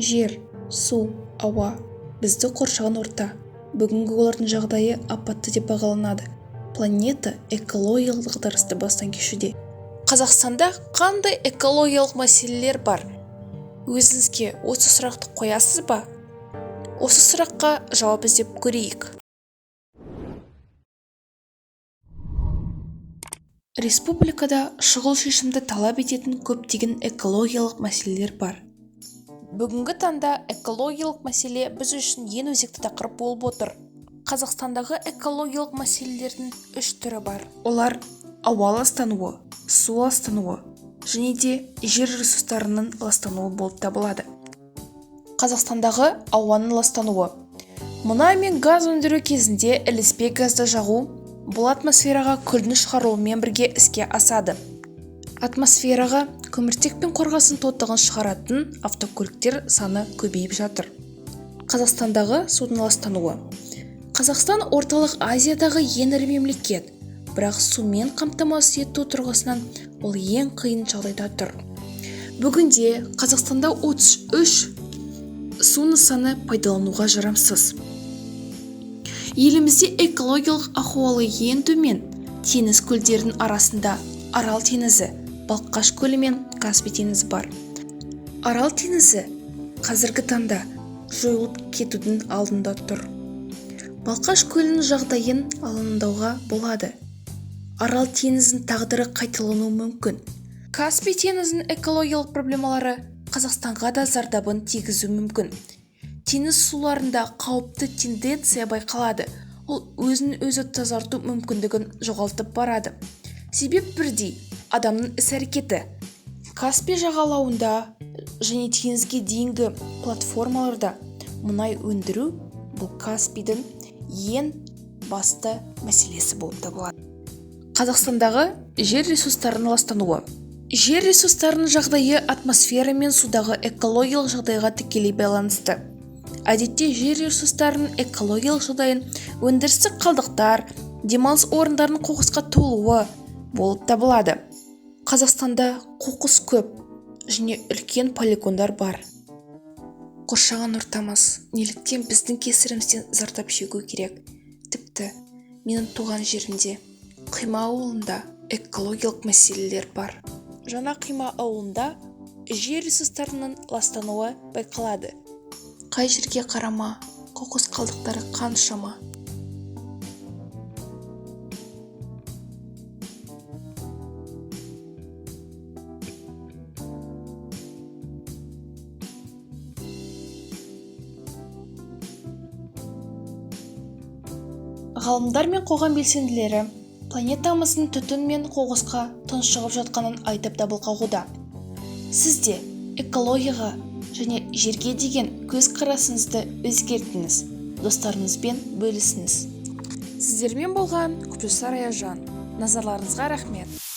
Жер, су, ауа, бізді қоршаған орта. Бүгінгі олардың жағдайы апатты деп бағаланады. Планета экологиялық дағдарысты бастан кешуде. Қазақстанда қандай экологиялық мәселелер бар? Өзіңізге осы сұрақты қоясыз ба? Осы сұраққа жауап іздеп көрейік. Республикада шұғыл шешімді талап ететін көптеген экологиялық мәселелер бар. Бүгінгі таңда экологиялық мәселе біз үшін ең өзекті тақырып болып отыр. Қазақстандағы экологиялық мәселелердің 3 түрі бар. Олар ауа ластануы, су ластануы және де жер ресурстарының ластануы болып табылады. Қазақстандағы ауаның ластануы. Мұнай мен газ өндіру кезінде ілеспе газды жағу бұл атмосфераға күлдің шығаруымен бірге іске асады. Атмосфераға көміртек пен қорғасын тотығын шығаратын автокөліктер саны көбейіп жатыр. Қазақстандағы судың ластануы. Қазақстан орталық Азиядағы ең ірі мемлекет, бірақ сумен қамтамасыз ету тұрғысынан ол ең қиын жағдайда тұр. Бүгінде Қазақстанда 33 су нысаны пайдалануға жарамсыз. Елімізде экологиялық ахуалы ең төмен теңіз көлдерінің арасында Арал теңізі, Балқаш көлі мен Каспий теңізі бар. Арал теңізі қазіргі таңда жойылып кетудің алдында тұр. Балқаш көлінің жағдайын алаңдауға болады. Арал теңізінің тағдыры қайталануы мүмкін. Каспий теңізінің экологиялық проблемалары Қазақстанға да зардабын тигізуі мүмкін. Теңіз суларында қауіпті тенденция байқалады. Ол өзін-өзі тазарту мүмкіндігін жоғалтып барады. Себеп бірдей, адамның іс-әрекеті. Каспий жағалауында және теңізге дейінгі платформаларда мұнай өндіру бұл Каспийдің ең басты мәселесі болып табылады. Қазақстандағы жер ресурстарының ластануы. Жер ресурстарының жағдайы атмосфера мен судағы экологиялық жағдайға тікелей байланысты. Әдетте жер ресурстарының экологиялық жағдайын өндірістік қалдықтар, демалыс орындарының қоқысқа толуы болып табылады. Қазақстанда қоқыс көп және үлкен полигондар бар. Қоршаған ортамыз неліктен біздің кесірімізден зардап шегу керек? Тіпті менің туған жерімде Қима ауылында экологиялық мәселелер бар. Жаңа Қима ауылында жер ресурстарының ластануы байқалады. Қай жерге қарама, қоқыс қалдықтары қаншама. Ғалымдар мен қоғам белсенділері планетамыздың түтін мен қоқысқа тұншығып жатқанын айтып дабыл қағуда. Сізде экологияға және жерге деген көзқарасыңызды өзгертіңіз, достарыңызбен бөлісіңіз. Сіздермен болған Күпжасар Аяжан. Назарларыңызға рахмет.